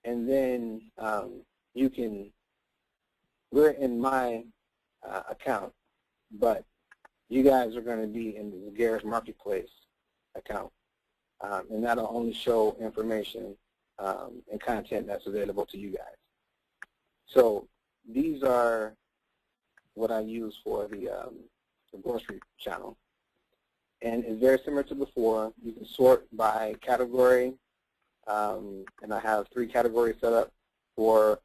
and then you can, we're in my account, but you guys are going to be in the Garrett's Marketplace account, and that'll only show information and content that's available to you guys. So these are what I use for the grocery channel. And it's very similar to before. You can sort by category, and I have 3 categories set up for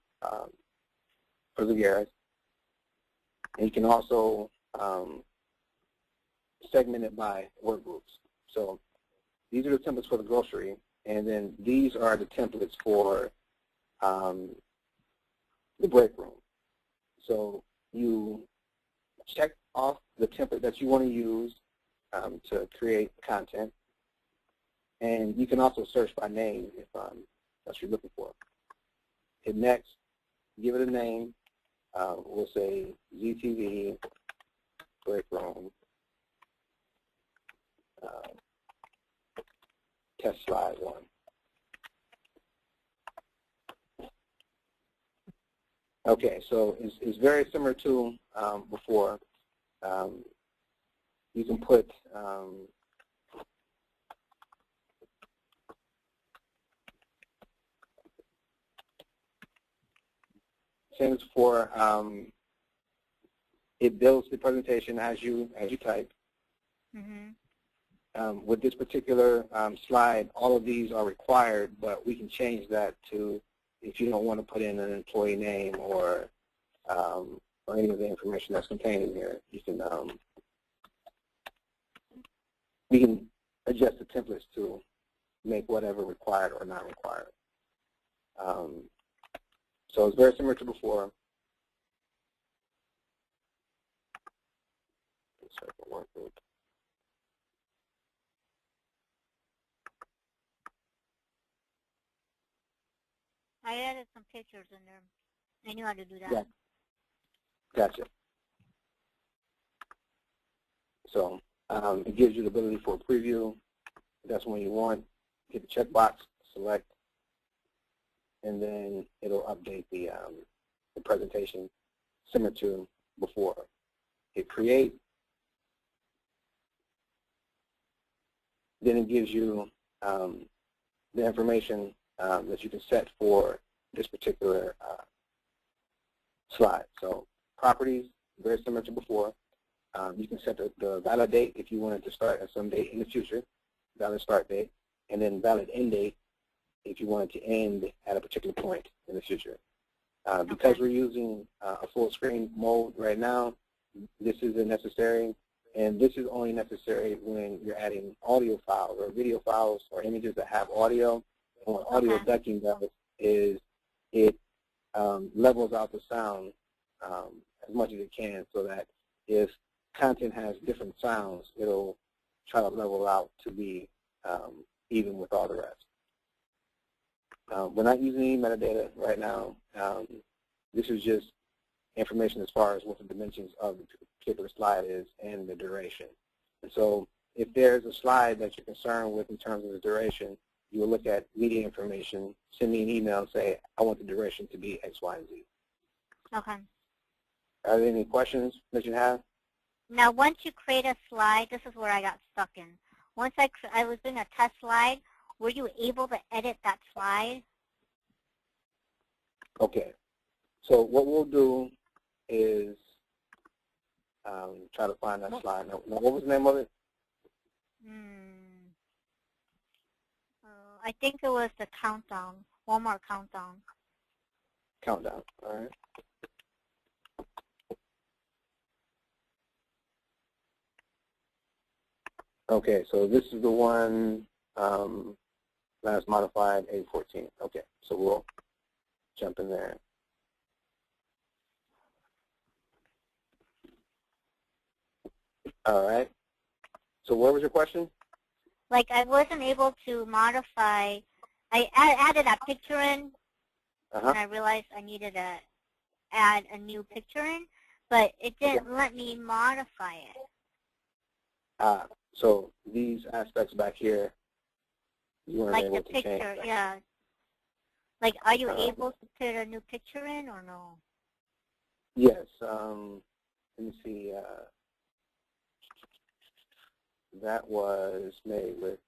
the Garrett's. And you can also segment it by work groups. So these are the templates for the grocery, and then these are the templates for the break room. So you check off the template that you want to use to create content, and you can also search by name if that's what you're looking for. Hit next, give it a name. We'll say ZTV Breakroom test slide 1. Okay, so it's very similar to before. You can put things for it builds the presentation as you type. Mm-hmm. With this particular slide, all of these are required, but we can change that to if you don't want to put in an employee name or any of the information that's contained in here. You can we can adjust the templates to make whatever required or not required. So it's very similar to before. I added some pictures in there. I knew how to do that. Yeah. Gotcha. So it gives you the ability for a preview. If that's one you want. Hit the checkbox, select, and then it'll update the presentation similar to before. Hit create. Then it gives you the information that you can set for this particular slide. So properties, very similar to before. You can set the valid date if you wanted to start at some date in the future, valid start date, and then valid end date if you wanted to end at a particular point in the future. Because we're using a full screen mode right now, this isn't necessary, and this is only necessary when you're adding audio files or video files or images that have audio. And what audio ducking does is it levels out the sound as much as it can, so that if content has different sounds, it'll try to level out to be even with all the rest. We're not using any metadata right now. This is just information as far as what the dimensions of the particular slide is and the duration. And so if there's a slide that you're concerned with in terms of the duration, you will look at media information, send me an email and say, I want the duration to be X, Y, and Z. Okay. Are there any questions that you have? Now, once you create a slide, this is where I got stuck in. Once I was doing a test slide, were you able to edit that slide? Okay. So what we'll do is try to find that slide. Now, what was the name of it? I think it was the countdown, Walmart countdown. Countdown, all right. Okay, so this is the one last modified 814. Okay, so we'll jump in there. All right. So what was your question? Like, I wasn't able to modify. I added a picture in, and I realized I needed to add a new picture in, but it didn't let me modify it. So these aspects back here, you weren't like able the to picture, change. yeah. Like, are you able to put a new picture in or no? Yes. Let me see. That was made with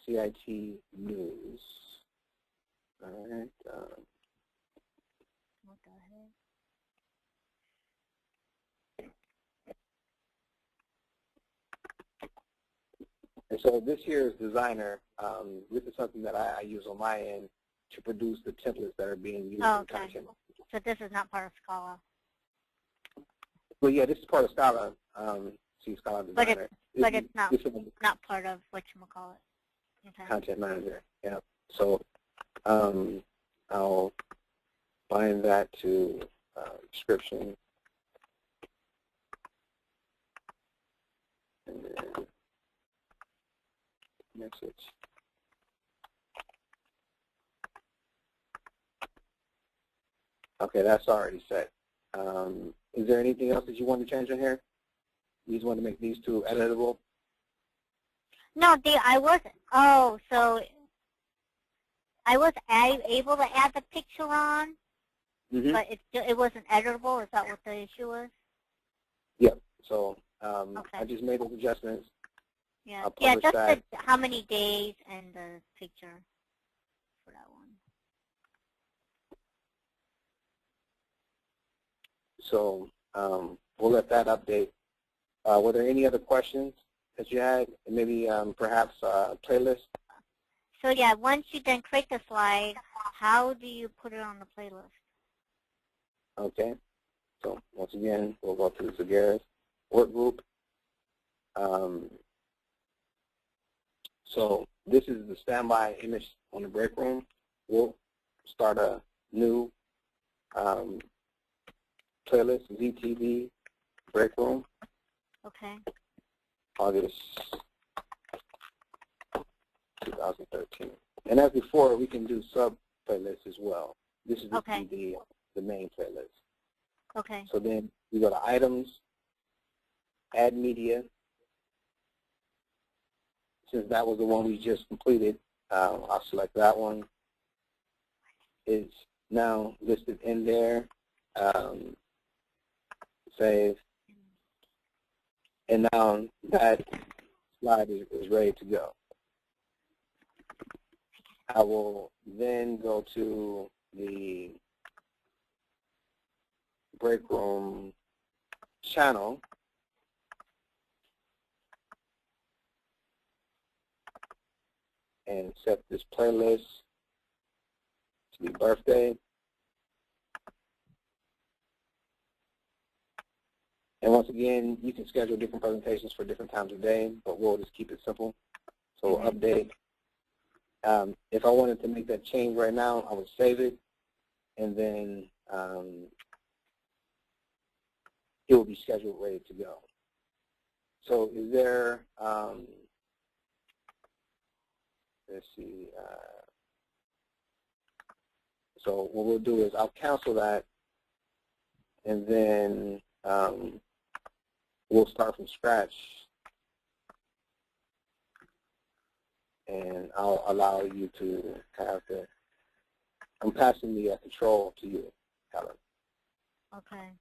CIT News. All right. What the heck? And so this year's designer, this is something that I use on my end to produce the templates that are being used in content. So this is not part of Scala. Well, yeah, this is part of Scala. See, Scala Designer. But it's not part of whatchamacallit. Okay. Content Manager. Yeah. So I'll bind that to description. And then message. Okay, that's already set. Is there anything else that you want to change in here? You just want to make these two editable? No, I wasn't. Oh, so I was able to add the picture on, but it wasn't editable. Is that what the issue was? Yep. So I just made those adjustments. Yeah. Yeah, just the, how many days and the picture for that one. So we'll let that update. Were there any other questions that you had? Maybe perhaps a playlist? So yeah, once you then create the slide, how do you put it on the playlist? Okay. So once again, we'll go to the Zagaris work group. So this is the standby image on the Breakroom. We'll start a new playlist, ZTV Breakroom. Okay. August 2013. And as before, we can do sub-playlists as well. This is the main playlist. Okay. So then we go to Items, Add Media. Since that was the one we just completed, I'll select that one. It's now listed in there. Save. And now that slide is ready to go. I will then go to the Breakroom channel and set this playlist to be birthday. And once again, you can schedule different presentations for different times of day, but we'll just keep it simple. So update. If I wanted to make that change right now, I would save it, and then it will be scheduled, ready to go. So is there, let's see, so what we'll do is I'll cancel that, and then we'll start from scratch, and I'll allow you to have the, I'm passing the control to you, Helen. Okay.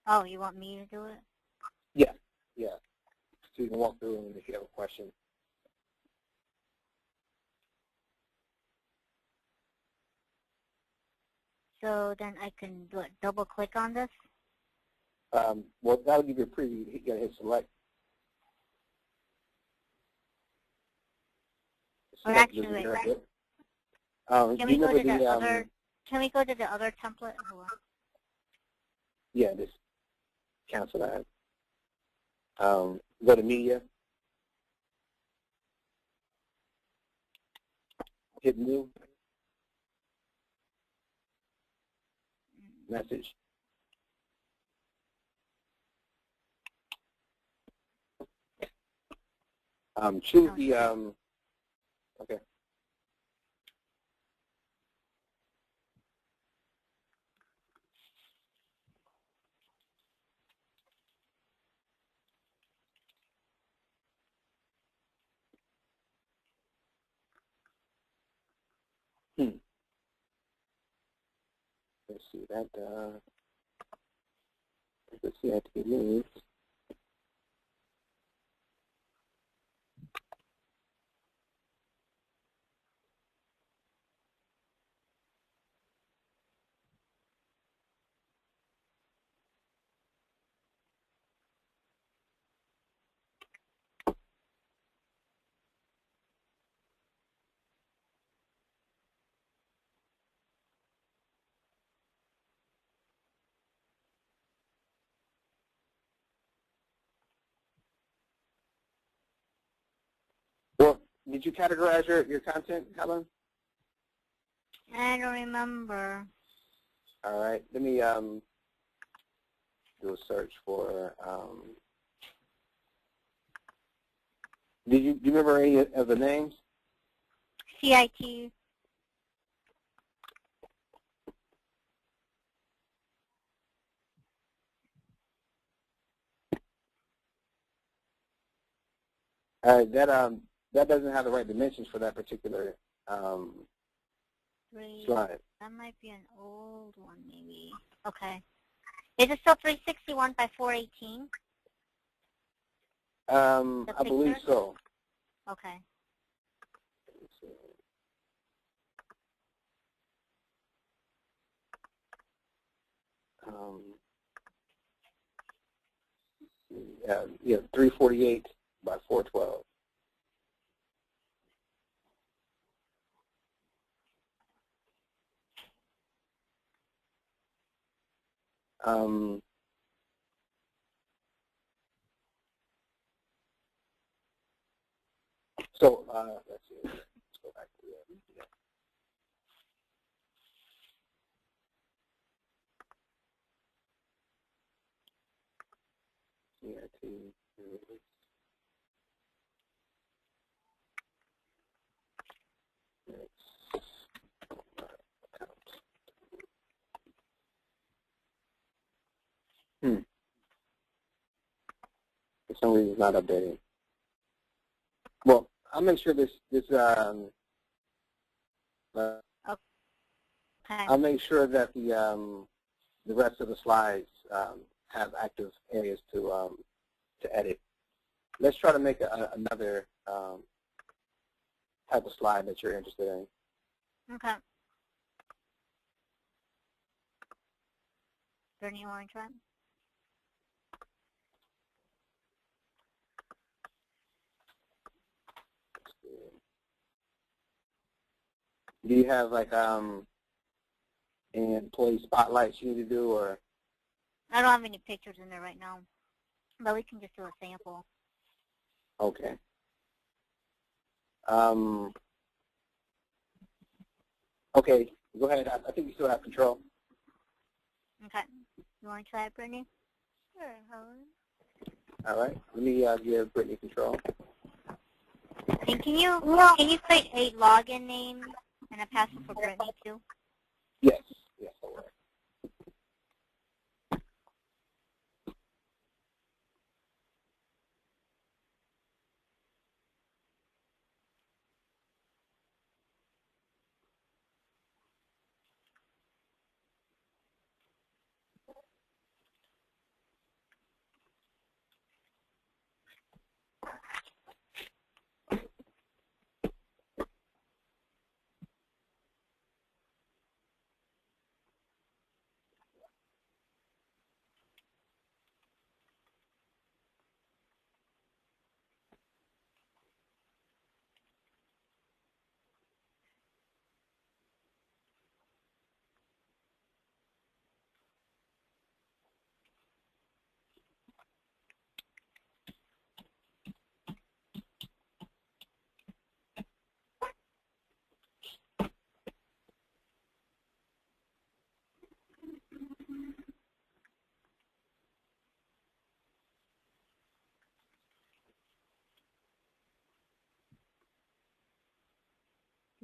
Oh, you want me to do it? Yeah, yeah. So you can walk through and if you have a question. So then I can do it, double click on this? Well, that'll give you a preview. You got to hit select. Or actually, wait. Can we go to the other? Can we go to the other template? Hold on. Yeah, just cancel that. Go to media. Hit new. Message. Choose the, okay. let's see that. Let's see ZTV news. Well, did you categorize your content, Helen? I don't remember. All right. Let me do a search for. Do you remember any of the names? CIT. All right. That doesn't have the right dimensions for that particular slide. That might be an old one, maybe. Okay. Is it still 361 by 418? I believe so. Okay. Yeah, 348 by 412. So let's see. Let's go back to that. CIT. For some reason, it's not updating. Well, I'll make sure I'll make sure that the rest of the slides have active areas to edit. Let's try to make another type of slide that you're interested in. Okay. Brittany, you want to try? Do you have like any employee spotlights you need to do, or? I don't have any pictures in there right now, but we can just do a sample. Okay. Okay, go ahead. I think you still have control. Okay. You want to try it, Brittany? Sure, Helen. All right. Let me give Brittany control. And can you create a login name and a password for Brittany too? Yes. Yes, I will.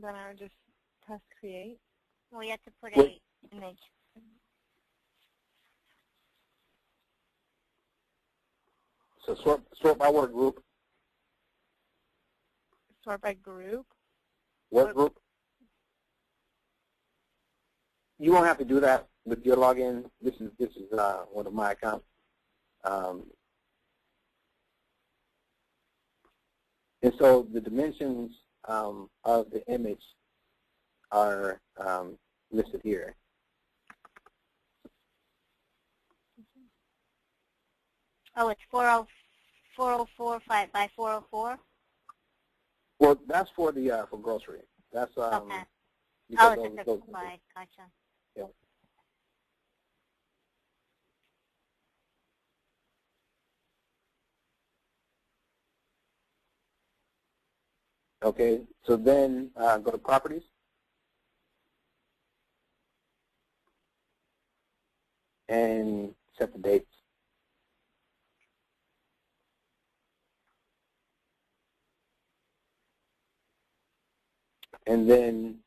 Then I would just press create. Well, you have to put an image. So sort by work group. Sort by group. Work group. You won't have to do that with your login, this is one of my accounts. And so the dimensions of the image are listed here. Oh, it's 404 by 404? Well, that's for the for grocery. That's Okay. because Oh, it's a supply. Gotcha. Yeah. Okay, so then go to properties. And set the dates. And then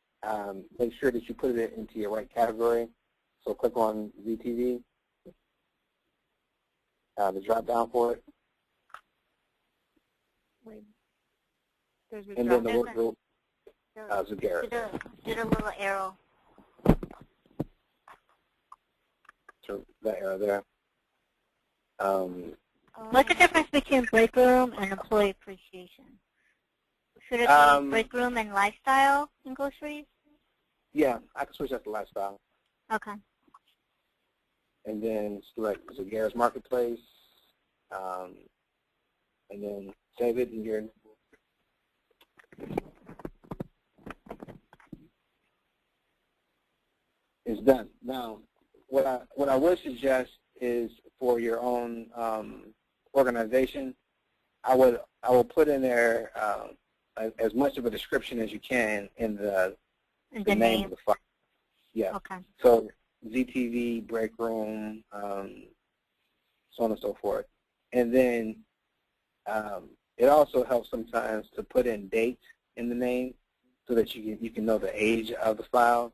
make sure that you put it into your right category. So click on ZTV, the drop down for it. Wait. There's a And drop then the little Zagara. Do the little arrow. So that arrow there. What's the difference between Breakroom and employee appreciation? Should it be Breakroom and lifestyle in groceries? Yeah, I can switch that to lifestyle. Okay. And then select Zagara's Marketplace. And then save it in your. It's done. Now, what I would suggest is for your own organization, I will put in there as much of a description as you can in the name of the file. Yeah. Okay. So ZTV, Breakroom, so on and so forth. And then it also helps sometimes to put in date in the name so that you can know the age of the file,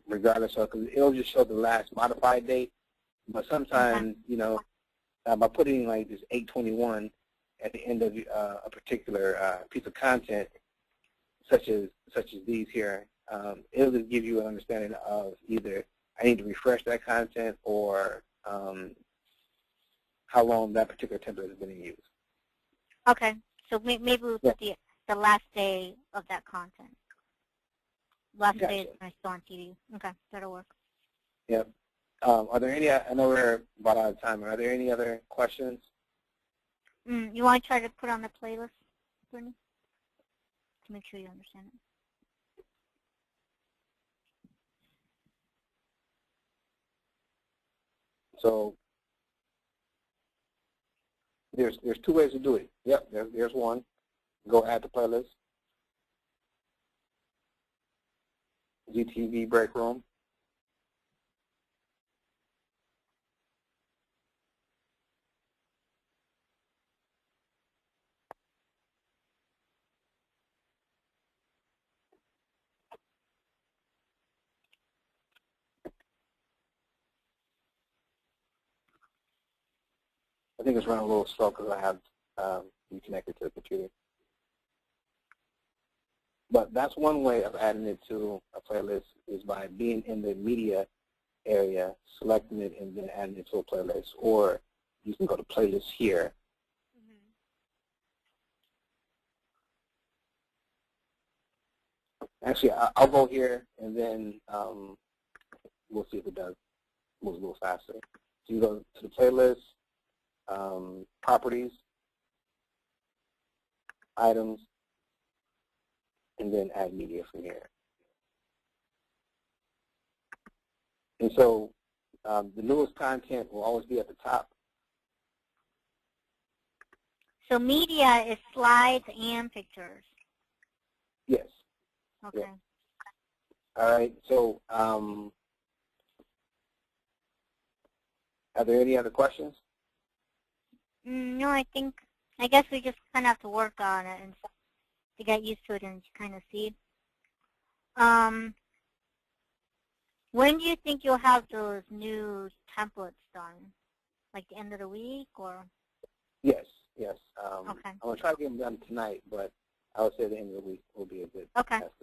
regardless of, because it'll just show the last modified date. But sometimes, you know, by putting like this 821 at the end of a particular piece of content, such as these here, it'll just give you an understanding of either I need to refresh that content or how long that particular template has been in use. Okay, so maybe we'll put the last day of that content. Last day is when I saw on TV. Okay, that'll work. Yep. Are there any, I know we're about out of time, are there any other questions? You want to try to put on the playlist, Brittany, to make sure you understand it? So there's two ways to do it. Yep, there's one. Go add to playlist. ZTV Breakroom. I think it's running a little slow because I have you connected to the computer. But that's one way of adding it to a playlist is by being in the media area, selecting it, and then adding it to a playlist. Or you can go to playlist here. Actually, I'll go here, and then we'll see if it moves a little faster. So you go to the playlist, properties, items, and then add media from here. And so the newest content will always be at the top. So media is slides and pictures. Yes. Okay. Yeah. All right. So are there any other questions? No, I guess we just kind of have to work on it and to get used to it and kind of see. When do you think you'll have those new templates done? Like the end of the week or? Yes. Okay. I'm I'm going to try to get them done tonight, but I would say the end of the week will be a good Okay. estimate.